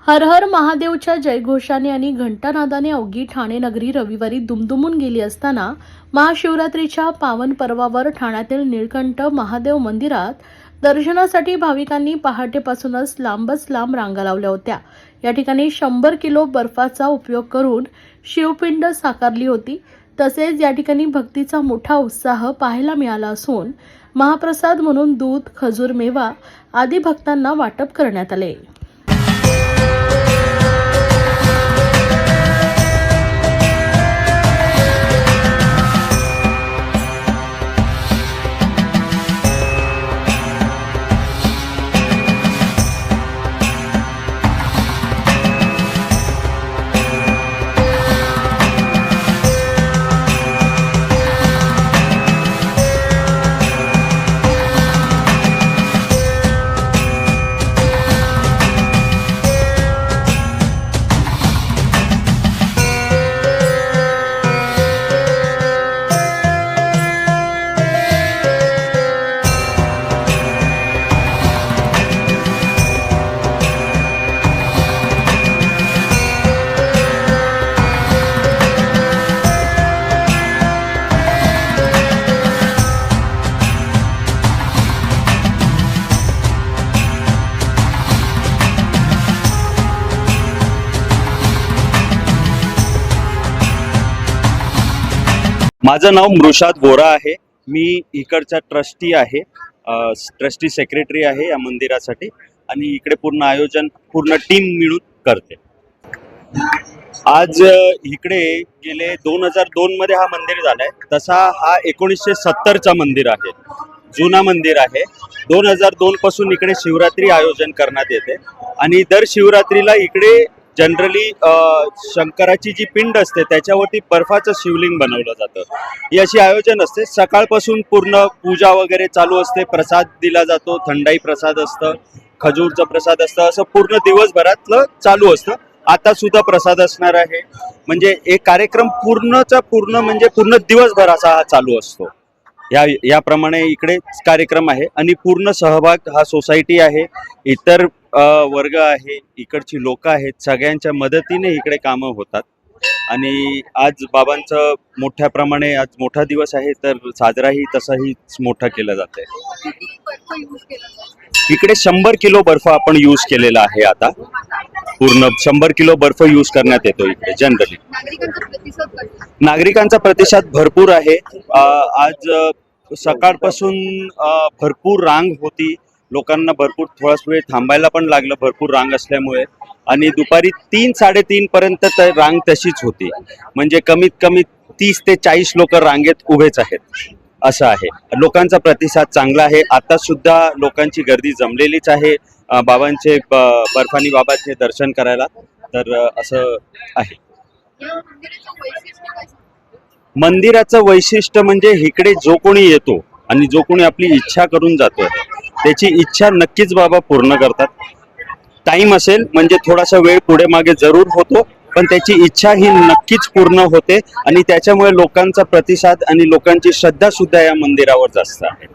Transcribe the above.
हर हर महादेवच्या जयघोषाने आणि घंटानादाने अवघी ठाणे नगरी रविवारी दुमदुमून गेली असताना महाशिवरात्रीच्या पावन पर्वावर ठाण्यातील निळकंठ महादेव मंदिरात दर्शनासाठी भाविकांनी पहाटेपासूनच लांबच लांब रांगा लावल्या होत्या। या ठिकाणी 100 किलो बर्फाचा उपयोग करून शिवपिंड साकारली होती। तसेच या ठिकाणी भक्तीचा मोठा उत्साह पाहायला मिळाला असून महाप्रसाद म्हणून दूध, खजूर, मेवा आदी भक्तांना वाटप करण्यात आले। माझं नाव मृषाद बोरा आहे। मी इकडचा ट्रस्टी आहे, ट्रस्टी सेक्रेटरी आहे या मंदिरासाठी आणि इकडे पूर्ण आयोजन पूर्ण टीम मिळून करते। आज इकडे गेले 2002 मध्ये हा मंदिर झालाय, तसा हा 1970चा मंदिर आहे, जुना मंदिर आहे। 2002 पासून इकडे शिवरात्री आयोजन करण्यात येते आणि दर शिवरात्रीला इकडे जनरली शंकराची जी पिंड असते त्याच्यावरती बर्फाचं शिवलिंग बनवलं जातं। ही अशी आयोजन असते। सकाळपासून पूर्ण पूजा वगैरे चालू असते, प्रसाद दिला जातो, थंडाई प्रसाद असतं, खजूरचा प्रसाद असतं, असं पूर्ण दिवसभरातलं चालू असतं। आता सुद्धा प्रसाद असणार आहे, म्हणजे एक कार्यक्रम पूर्णचा पूर्ण म्हणजे पूर्ण दिवसभर असा हा चालू असतो। याप्रमाणे इकडे कार्यक्रम आहे आणि पूर्ण सहभाग हा सोसायटी आहे, इतर वर्ग आहे, इकडची लोक आहेत, सगळ्यांच्या मदतीने इकडे कामं होतात। आणि आज बाबांचं मोठ्या प्रमाणे आज मोठा दिवस आहे, तर साजराही तसाही मोठा केला जात आहे। इकडे 100 किलो बर्फ आपण यूज केलेला आहे। आता पूर्ण 100 किलो बर्फ यूज करण्यात येतो इकडे। जनरली नागरिकांचा प्रतिसाद भरपूर आहे। आज सकाळपासून भरपूर रांग होती, लोकांना भरपूर थोडा वेळ थांबायला पण लागलं भरपूर रांग असल्यामुळे, आणि दुपारी 3-3:30 पर्यंत तर रांग तशीच होती, म्हणजे कमीत कमी 30 ते 40 लोक रांगेत उभेच आहेत, असं आहे। लोकांचा प्रतिसाद चांगला आहे, आता सुद्धा लोकांची गर्दी जमलेलीच आहे बाबांचे बर्फानी बाबाचे दर्शन करायला, तर असं आहे। मंदिराचं वैशिष्ट्य म्हणजे इकडे जो कोणी येतो आणि जो कोणी आपली इच्छा करून जातो त्याची इच्छा नक्कीच बाबा पूर्ण करतात। टाइम असेल म्हणजे थोडासा वेळ पुढे मागे जरूर होतो, पण त्याची इच्छा ही नक्कीच पूर्ण होते आणि त्याच्यामुळे लोकांचा प्रतिसाद आणि लोकांची श्रद्धा सुद्धा या मंदिरावर जास्त आहे।